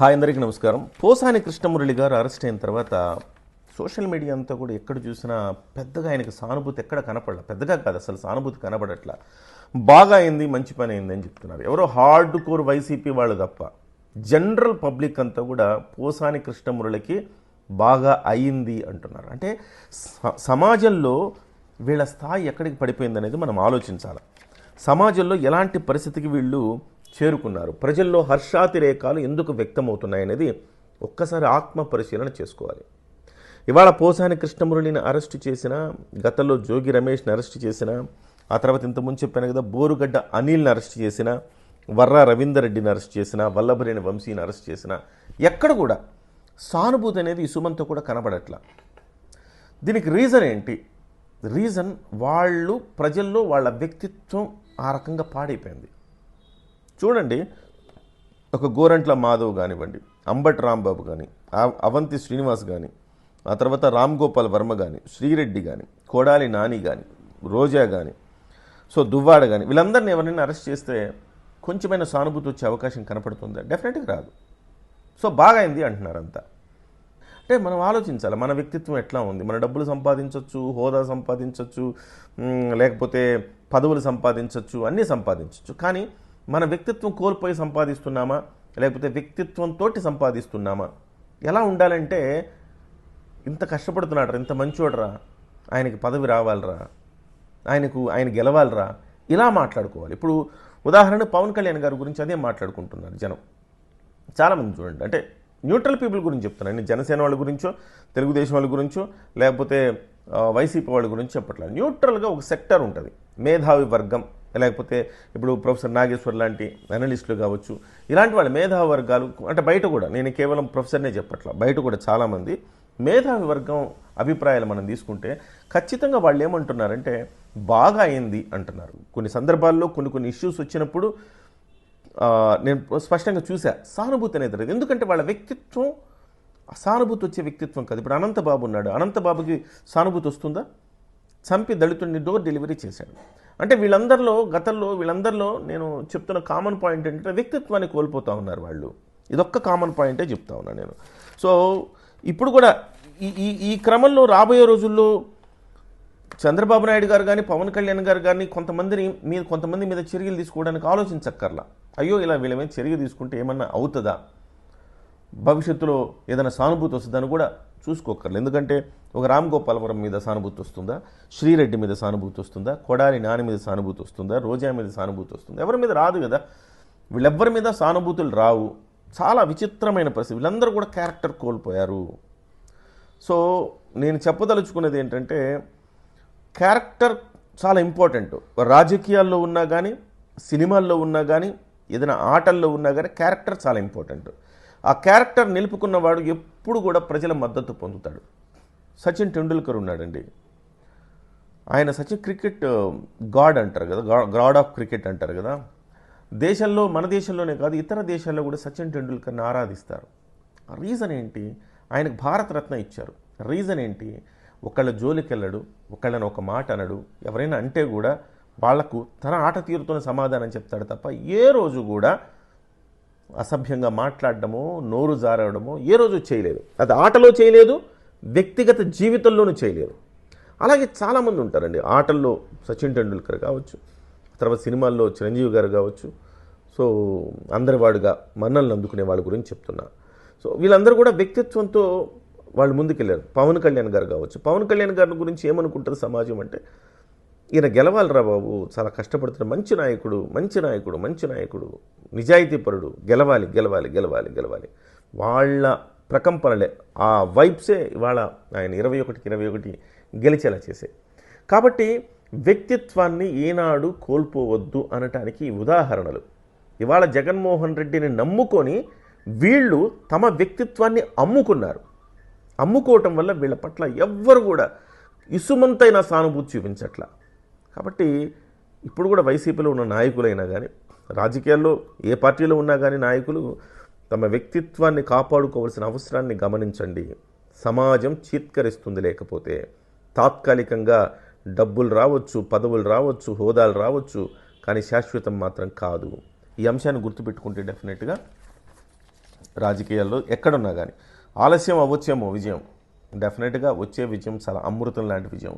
Hi అందరికీ నమస్కారం. పోసాని కృష్ణమురళి గారు అరెస్ట్ అయిన తర్వాత సోషల్ మీడియా అంతా కూడా ఎక్కడ చూసినా పెద్దగా ఆయనకు సానుభూతి ఎక్కడ కనపడలే. పెద్దగా కాదు, అసలు సానుభూతి కనపడట్లా. బాగా అయింది, మంచి పని అయింది అని చెప్తున్నారు. ఎవరో హార్డ్ కోర్ వైసీపీ వాళ్ళు తప్ప జనరల్ పబ్లిక్ అంతా కూడా పోసాని కృష్ణమురళికి బాగా అయింది అంటున్నారు. అంటే సమాజంలో వీళ్ళ స్థాయి ఎక్కడికి పడిపోయింది అనేది మనం ఆలోచించాలి. సమాజంలో ఎలాంటి పరిస్థితికి వీళ్ళు చేరుకున్నారు, ప్రజల్లో హర్షాతిరేకాలు ఎందుకు వ్యక్తమవుతున్నాయనేది ఒక్కసారి ఆత్మ పరిశీలన చేసుకోవాలి. ఇవాళ పోసాని కృష్ణమురళిని అరెస్టు చేసిన, గతంలో జోగి రమేష్ని అరెస్టు చేసిన, ఆ తర్వాత ఇంతకుముందు చెప్పాను కదా బోరుగడ్డ అనిల్ని అరెస్ట్ చేసిన, వర్రా రవీందర్ రెడ్డిని అరెస్ట్ చేసిన, వల్లభనేని వంశీని అరెస్ట్ చేసిన, ఎక్కడ కూడా సానుభూతి అనేది ఇసుమంతా కూడా కనబడట్లా. దీనికి రీజన్ ఏంటి? రీజన్ వాళ్ళు ప్రజల్లో వాళ్ళ వ్యక్తిత్వం ఆ రకంగా పాడైపోయింది. చూడండి, ఒక గోరంట్ల మాధవ్ కానివ్వండి, అంబటి రాంబాబు కానీ, అవంతి శ్రీనివాస్ కానీ, ఆ తర్వాత రామ్ గోపాల్ వర్మ కానీ, శ్రీరెడ్డి కానీ, కొడాలి నాని కానీ, రోజా కానీ, దువ్వాడ కానీ, వీళ్ళందరినీ ఎవరైనా అరెస్ట్ చేస్తే కొంచెమైనా సానుభూతి వచ్చే అవకాశం కనపడుతుందా? డెఫినెట్గా రాదు. బాగా అయింది అంటున్నారు అంతా. అంటే మనం ఆలోచించాలి, మన వ్యక్తిత్వం ఎట్లా ఉంది. మన డబ్బులు సంపాదించవచ్చు, హోదా సంపాదించవచ్చు, లేకపోతే పదవులు సంపాదించవచ్చు, అన్నీ సంపాదించవచ్చు. కానీ మన వ్యక్తిత్వం కోల్పోయి సంపాదిస్తున్నామా, లేకపోతే వ్యక్తిత్వంతో సంపాదిస్తున్నామా? ఎలా ఉండాలంటే, ఇంత కష్టపడుతున్నాడరా, ఇంత మంచోడరా, ఆయనకి పదవి రావాలరా, ఆయన గెలవాలరా, ఇలా మాట్లాడుకోవాలి. ఇప్పుడు ఉదాహరణ పవన్ కళ్యాణ్ గారి గురించి అదే మాట్లాడుకుంటున్నారు జనం. చాలామంది చూడండి, అంటే న్యూట్రల్ పీపుల్ గురించి చెప్తున్నాను నేను. జనసేన వాళ్ళ గురించో, తెలుగుదేశం వాళ్ళ గురించో, లేకపోతే వైసీపీ వాళ్ళ గురించి చెప్పట్లేదు. న్యూట్రల్గా ఒక సెక్టర్ ఉంటుంది, మేధావి వర్గం, లేకపోతే ఇప్పుడు ప్రొఫెసర్ నాగేశ్వర్ లాంటి అనలిస్టులు కావచ్చు, ఇలాంటి వాళ్ళ మేధావి వర్గాలు. అంటే బయట కూడా, నేను కేవలం ప్రొఫెసర్నే చెప్పట్లా, బయట కూడా చాలామంది మేధావి వర్గం అభిప్రాయాలు మనం తీసుకుంటే ఖచ్చితంగా వాళ్ళు ఏమంటున్నారంటే బాగా అయింది అంటున్నారు. కొన్ని సందర్భాల్లో కొన్ని ఇష్యూస్ వచ్చినప్పుడు నేను స్పష్టంగా చూసా, సానుభూతి అనేది లేదు. ఎందుకంటే వాళ్ళ వ్యక్తిత్వం సానుభూతి వచ్చే వ్యక్తిత్వం కాదు. ఇప్పుడు అనంతబాబు ఉన్నాడు, అనంతబాబుకి సానుభూతి వస్తుందా? చంపి దళితుడిని డోర్ డెలివరీ చేశాడు. అంటే వీళ్ళందరిలో నేను చెప్తున్న కామన్ పాయింట్ ఏంటంటే వ్యక్తిత్వాన్ని కోల్పోతూ ఉన్నారు వాళ్ళు. ఇదొక్క కామన్ పాయింటే చెప్తా ఉన్నాను నేను. ఇప్పుడు కూడా ఈ క్రమంలో రాబోయే రోజుల్లో చంద్రబాబు నాయుడు గారు కానీ, పవన్ కళ్యాణ్ గారు కానీ కొంతమంది మీద చర్యలు తీసుకోవడానికి ఆలోచించక్కర్లా. అయ్యో ఇలా వీళ్ళ మీద చర్య తీసుకుంటే ఏమన్నా అవుతుందా, భవిష్యత్తులో ఏదైనా సానుభూతి వస్తుందని కూడా చూసుకోకర్లేదు. ఎందుకంటే ఒక రామ్ గోపాల్ వర్మ మీద సానుభూతి వస్తుందా, శ్రీరెడ్డి మీద సానుభూతి వస్తుందా, కొడాలి నాని మీద సానుభూతి వస్తుందా, రోజా మీద సానుభూతి వస్తుందా? ఎవరి మీద రాదు కదా. వీళ్ళెవ్వరి మీద సానుభూతులు రావు. చాలా విచిత్రమైన పరిస్థితి. వీళ్ళందరూ కూడా క్యారెక్టర్ కోల్పోయారు. నేను చెప్పదలుచుకున్నది ఏంటంటే, క్యారెక్టర్ చాలా ఇంపార్టెంట్. రాజకీయాల్లో ఉన్నా కానీ, సినిమాల్లో ఉన్నా కానీ, ఏదైనా ఆటల్లో ఉన్నా కానీ క్యారెక్టర్ చాలా ఇంపార్టెంట్. ఆ క్యారెక్టర్ నిలుపుకున్నవాడు ఎప్పుడు కూడా ప్రజల మద్దతు పొందుతాడు. సచిన్ టెండూల్కర్ ఉన్నాడండి, ఆయన సచిన్ క్రికెట్ గాడ్ అంటారు కదా, గాడ్ ఆఫ్ క్రికెట్ అంటారు కదా. మన దేశంలోనే కాదు, ఇతర దేశాల్లో కూడా సచిన్ టెండూల్కర్ని ఆరాధిస్తారు. రీజన్ ఏంటి? ఆయనకు భారతరత్న ఇచ్చారు. రీజన్ ఏంటి? ఒకళ్ళ జోలికి వెళ్ళడు, ఒకళ్ళని ఒక మాట అనడు. ఎవరైనా అంటే కూడా వాళ్లకు తన ఆట తీరుతోనే సమాధానం చెప్తాడు తప్ప ఏ రోజు కూడా అసభ్యంగా మాట్లాడడమో, నోరు జారడమో ఏ రోజు చేయలేదు. అది ఆటలో చేయలేదు, వ్యక్తిగత జీవితంలోనూ చేయలేదు. అలాగే చాలామంది ఉంటారండి ఆటల్లో. సచిన్ టెండూల్కర్ కావచ్చు, తర్వాత సినిమాల్లో చిరంజీవి గారు కావచ్చు. అందరివాడుగా మన్నలను అందుకునే వాళ్ళ గురించి చెప్తున్నా. వీళ్ళందరూ కూడా వ్యక్తిత్వంతో వాళ్ళు ముందుకెళ్ళారు. పవన్ కళ్యాణ్ గారు కావచ్చు. పవన్ కళ్యాణ్ గారి గురించి ఏమనుకుంటారు సమాజం అంటే, ఈయన గెలవాలరా బాబు, చాలా కష్టపడుతున్న మంచి నాయకుడు, నిజాయితీపరుడు, గెలవాలి. వాళ్ళ ప్రకంపనలే, ఆ వైబ్సే ఇవాళ ఆయన 21 గెలిచేలా చేశాయి. కాబట్టి వ్యక్తిత్వాన్ని ఏనాడు కోల్పోవద్దు అనటానికి ఉదాహరణలు. ఇవాళ జగన్మోహన్ రెడ్డిని నమ్ముకొని వీళ్ళు తమ వ్యక్తిత్వాన్ని అమ్ముకోవటం వల్ల వీళ్ళ పట్ల ఎవ్వరు కూడా ఇసుమంతైన సానుభూతి చూపించట్లా. కాబట్టి ఇప్పుడు కూడా వైసీపీలో ఉన్న నాయకులైనా కానీ, రాజకీయాల్లో ఏ పార్టీలో ఉన్నా కానీ నాయకులు తమ వ్యక్తిత్వాన్ని కాపాడుకోవాల్సిన అవసరాన్ని గమనించండి. సమాజం చీత్కరిస్తుంది. లేకపోతే తాత్కాలికంగా డబ్బులు రావచ్చు, పదవులు రావచ్చు, హోదాలు రావచ్చు, కానీ శాశ్వతం మాత్రం కాదు. ఈ అంశాన్ని గుర్తుపెట్టుకుంటే డెఫినెట్గా రాజకీయాల్లో ఎక్కడున్నా కానీ ఆలస్యం అవ్వచ్చేమో విజయం, డెఫినెట్గా వచ్చే విజయం చాలా అమృతం లాంటి విజయం.